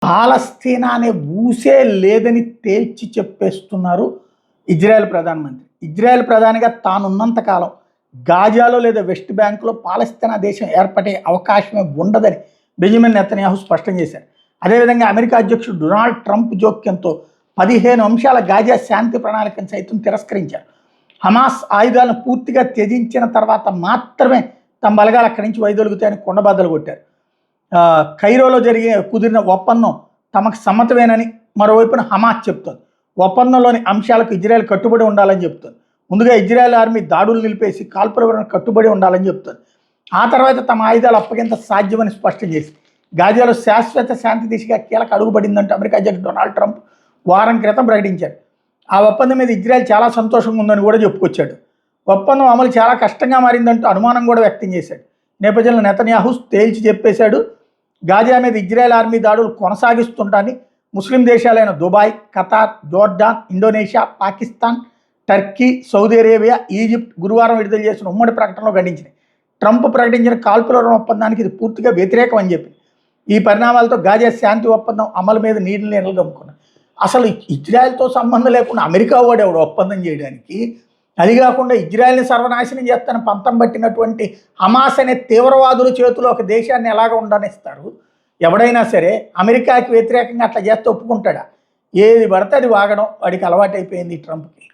పాలస్తీనా అనే ఊసే లేదని తేల్చి చెప్పేస్తున్నారు ఇజ్రాయెల్ ప్రధానమంత్రి. ఇజ్రాయెల్ ప్రధానిగా తానున్నంతకాలం గాజాలో లేదా వెస్ట్ బ్యాంకులో పాలస్తీనా దేశం ఏర్పడే అవకాశమే ఉండదని బెంజమిన్ నెతన్యాహు స్పష్టం చేశారు. అదేవిధంగా అమెరికా అధ్యక్షుడు డొనాల్డ్ ట్రంప్ జోక్యంతో 15 అంశాల గాజా శాంతి ప్రణాళికను సైతం తిరస్కరించారు. హమాస్ ఆయుధాలను పూర్తిగా త్యజించిన తర్వాత మాత్రమే తమ బలగాలు అక్కడి నుంచి వైదొలుగుతాయని కొండబద్దలు కొట్టారు. కైరోలో కుదిరిన ఒప్పందం తమకు సమ్మతమేనని మరోవైపున హమాస్ చెప్తోంది. ఒప్పందంలోని అంశాలకు ఇజ్రాయెల్ కట్టుబడి ఉండాలని చెప్తుంది. ముందుగా ఇజ్రాయెల్ ఆర్మీ దాడులు నిలిపేసి కాల్పుల విరమణకు కట్టుబడి ఉండాలని చెప్తుంది. ఆ తర్వాత తమ ఆయుధాలు అప్పగింత సాధ్యమని స్పష్టం చేసి గాజాలో శాశ్వత శాంతి దిశగా కీలక అడుగుపడిందంటూ అమెరికా అధ్యక్షుడు డొనాల్డ్ ట్రంప్ వారం క్రితం ప్రకటించారు. ఆ ఒప్పందం మీద ఇజ్రాయెల్ చాలా సంతోషంగా ఉందని కూడా చెప్పుకొచ్చాడు. ఒప్పందం అమలు చాలా కష్టంగా మారిందంటూ అనుమానం కూడా వ్యక్తం చేశాడు. నేపథ్యంలో నెతన్యాహు తేల్చి చెప్పేశాడు. గాజా మీద ఇజ్రాయెల్ ఆర్మీ దాడులు కొనసాగిస్తుంటాన్ని ముస్లిం దేశాలైన Dubai, Qatar, Jordan, Indonesia, Pakistan, Turkey, Saudi Arabia, Egypt గురువారం విడుదల చేసిన ఉమ్మడి ప్రకటనలో ఖండించినాయి. ట్రంప్ ప్రకటించిన కాల్పుల ఒప్పందానికి ఇది పూర్తిగా వ్యతిరేకం అని చెప్పి ఈ పరిణామాలతో గాజా శాంతి ఒప్పందం అమలు మీద నీళ్లు గమ్ముకున్నాయి. అసలు ఇజ్రాయెల్తో సంబంధం లేకుండా అమెరికా వాడేవాడు ఒప్పందం చేయడానికి. అది కాకుండా ఇజ్రాయెల్ని సర్వనాశనం చేస్తానని పంతం పట్టినటువంటి హమాస్ అనే తీవ్రవాదుల చేతిలో ఒక దేశాన్ని ఎలాగ ఉండనిస్తారు? ఎవడైనా సరే అమెరికాకి వ్యతిరేకంగా అట్లా చేస్తే ఒప్పుకుంటాడా? ఏది పడితే అది వాగడం వాడికి అలవాటైపోయింది ట్రంప్కి.